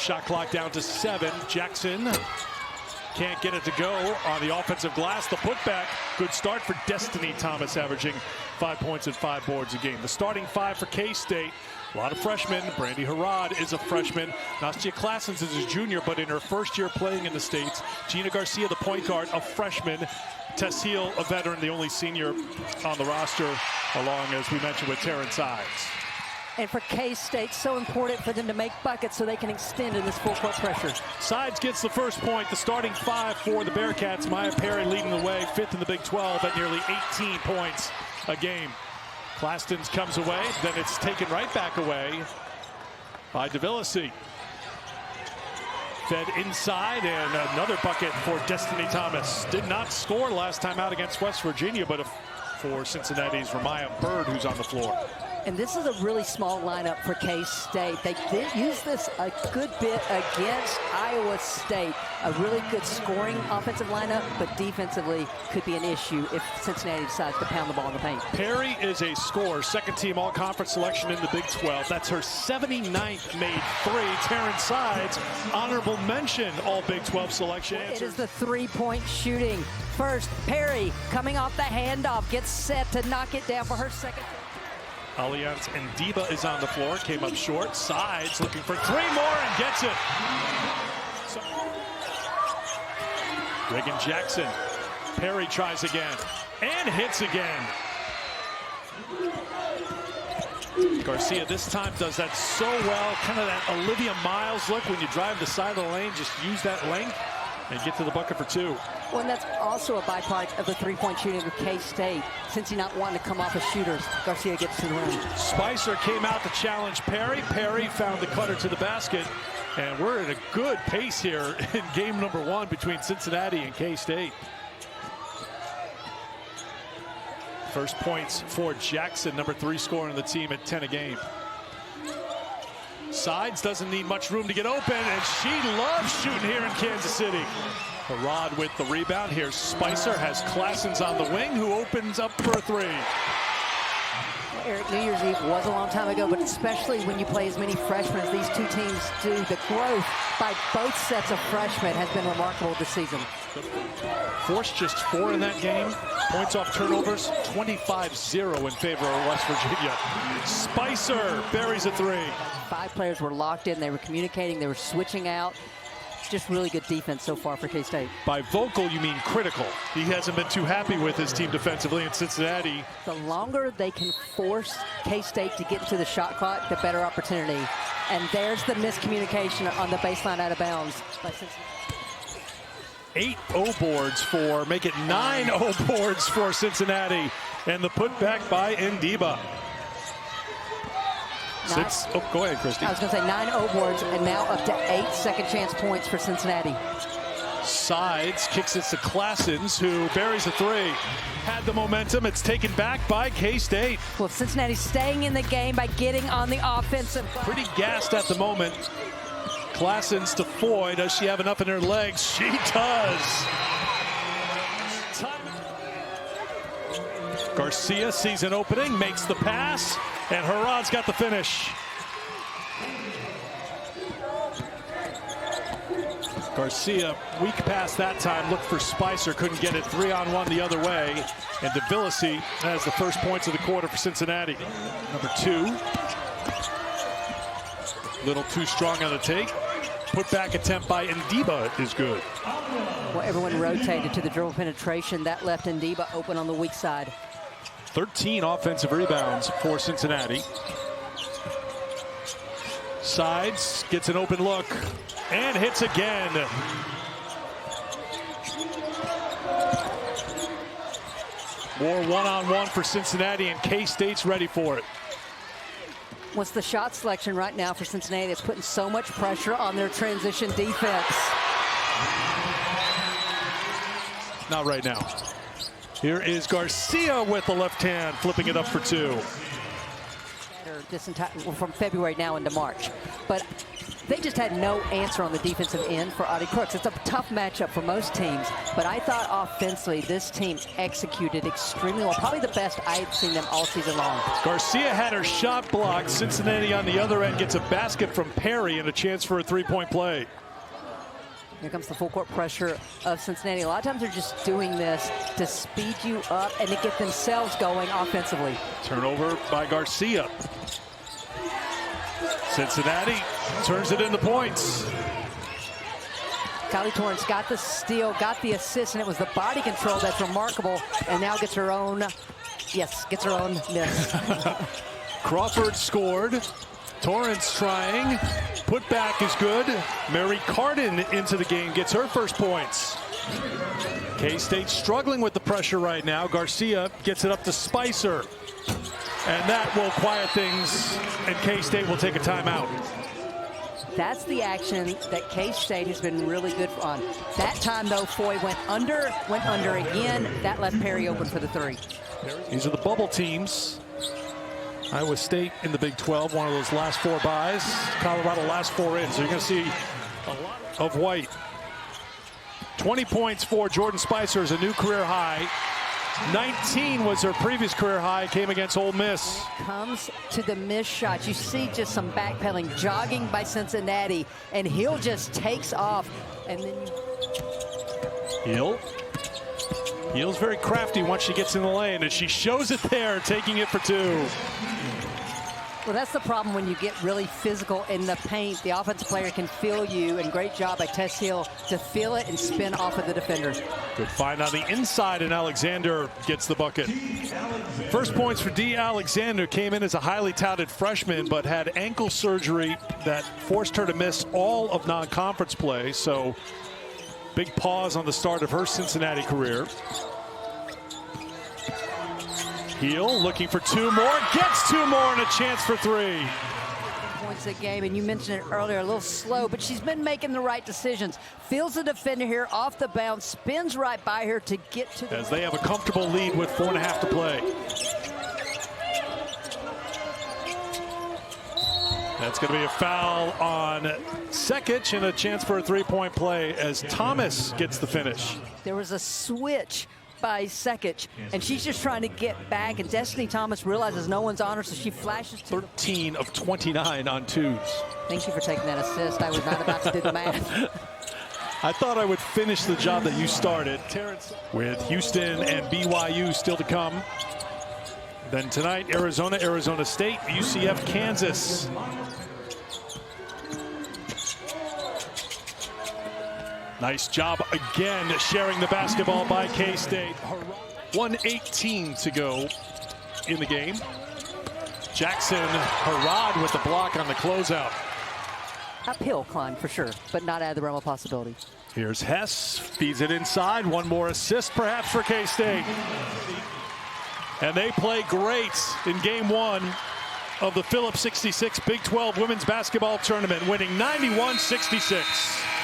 Shot clock down to 7. Jackson can't get it to go on the offensive glass. The putback, good start for Destiny Thomas, averaging 5 points and 5 boards a game. The starting 5 for K-State, a lot of freshmen. Brandy Harrod is a freshman. Nastia Klassens is a junior, but in her first year playing in the States. Gina Garcia, the point guard, a freshman. Tess Heel, a veteran, the only senior on the roster, along, as we mentioned, with Taryn Sides. And for K-State, so important for them to make buckets so they can extend in this full-court pressure. Sides gets the first point. The starting 5 for the Bearcats. Maya Perry leading the way, 5th in the Big 12 at nearly 18 points a game. Clastons comes away, then it's taken right back away by DeVillasi. Fed inside, and another bucket for Destiny Thomas. Did not score last time out against West Virginia, but for Cincinnati's Ramaya Bird, who's on the floor. And this is a really small lineup for K-State. They did use this a good bit against Iowa State. A really good scoring offensive lineup, but defensively could be an issue if Cincinnati decides to pound the ball in the paint. Perry is a scorer, second-team all-conference selection in the Big 12. That's her 79th made 3. Taryn Sides, honorable mention, all Big 12 selection. It is the three-point shooting. First, Perry coming off the handoff, gets set to knock it down for her second. Allianz and Diba is on the floor, came up short. Sides looking for 3 more and gets it. Reagan Jackson. Perry tries again and hits again. Garcia this time does that so well. Kind of that Olivia Miles look when you drive the side of the lane. Just use that length and get to the bucket for 2. Well, and that's also a byproduct of the three-point shooting with K-State. Since he's not wanting to come off as shooters, Garcia gets to the rim. Speiser came out to challenge Perry. Perry found the cutter to the basket. And we're at a good pace here in game number 1 between Cincinnati and K-State. First points for Jackson, number 3 scorer on the team at 10 a game. Sides doesn't need much room to get open, and she loves shooting here in Kansas City. Harrod with the rebound. Here's Speiser, has Klassens on the wing, who opens up for a 3. Well, Eric, New Year's Eve was a long time ago, but especially when you play as many freshmen as these two teams do, the growth by both sets of freshmen has been remarkable this season. Forced just 4 in that game. Points off turnovers, 25-0 in favor of West Virginia. Speiser buries a 3. 5 players were locked in. They were communicating. They were switching out. Just really good defense so far for K-State. By vocal, you mean critical. He hasn't been too happy with his team defensively in Cincinnati. The longer they can force K-State to get into the shot clock, the better opportunity. And there's the miscommunication on the baseline out of bounds by Cincinnati. 8 O boards for, make it 9 O boards for Cincinnati. And the putback by Ndiba. Go ahead, Christy. I was going to say 9 O boards and now up to 8 second chance points for Cincinnati. Sides kicks it to Klassens, who buries a 3. Had the momentum. It's taken back by K-State. Well, Cincinnati's staying in the game by getting on the offensive. Pretty gassed at the moment. Klassens to Foy. Does she have enough in her legs? She does. Garcia sees an opening, makes the pass, and Harrod's got the finish. Garcia, weak pass that time, looked for Speiser, couldn't get it. 3-on-1 the other way, and DeVillasi has the first points of the quarter for Cincinnati. Number 2. Little too strong on the take. Put back attempt by Ndiba is good. Well, everyone rotated to the dribble penetration. That left Ndiba open on the weak side. 13 offensive rebounds for Cincinnati. Sides gets an open look and hits again. More one-on-one for Cincinnati, and K-State's ready for it. What's the shot selection right now for Cincinnati that's putting so much pressure on their transition defense? Not right now. Here is Garcia with the left hand, flipping it up for 2. This entire, from February now into March. But They just had no answer on the defensive end for Audie Crooks. It's a tough matchup for most teams, but I thought offensively this team executed extremely well. Probably the best I had seen them all season long. Garcia had her shot blocked. Cincinnati on the other end gets a basket from Perry and a chance for a three-point play. Here comes the full court pressure of Cincinnati. A lot of times they're just doing this to speed you up and to get themselves going offensively. Turnover by Garcia. Cincinnati turns it into points. Kylie Torrance got the steal, got the assist, and it was the body control that's remarkable, and now gets her own, gets her own miss. Crawford scored. Torrance trying. Putback is good. Mary Carden into the game, gets her first points. K-State struggling with the pressure right now. Garcia gets it up to Speiser. And that will quiet things, and K-State will take a timeout. That's the action that K-State has been really good on. That time, though, Foy went under again. That left Perry open for the three. These are the bubble teams. Iowa State in the Big 12, one of those last four byes. Colorado last four in, so you're going to see a lot of white. 20 points for Jordan Speiser is a new career high. 19 was her previous career high, came against Ole Miss. Comes to the missed shots. You see just some backpedaling, jogging by Cincinnati, and Hill just takes off. And then Hill's very crafty once she gets in the lane, and she shows it there, taking it for two. Well, that's the problem when you get really physical in the paint. The offensive player can feel you, and great job by Tess Hill to feel it and spin off of the defenders. Good find on the inside, and Alexander gets the bucket. First points for D. Alexander. Came in as a highly touted freshman, but had ankle surgery that forced her to miss all of non-conference play. So big pause on the start of her Cincinnati career. Hill looking for two more, gets two more, and a chance for three. Points a game, and you mentioned it earlier, a little slow, but she's been making the right decisions. Feels the defender here off the bounce, spins right by her to get to the... As they have a comfortable lead with 4.5 to play. That's going to be a foul on Sekic and a chance for a three-point play as Thomas gets the finish. There was a switch by Sekic, and she's just trying to get back, and Destiny Thomas realizes no one's on her, so she flashes to 13 of 29 on twos. Thank you for taking that assist. I was not about to do the math. I thought I would finish the job that you started. With Houston and BYU still to come. Then tonight, Arizona, Arizona State, UCF, Kansas. Nice job again sharing the basketball by K-State. 1:18 to go in the game. Jackson Harrod with the block on the closeout. Uphill climb for sure, but not out of the realm of possibility. Here's Hess, feeds it inside. One more assist perhaps for K-State. And they play great in game one of the Phillips 66 Big 12 Women's Basketball Tournament, winning 91-66.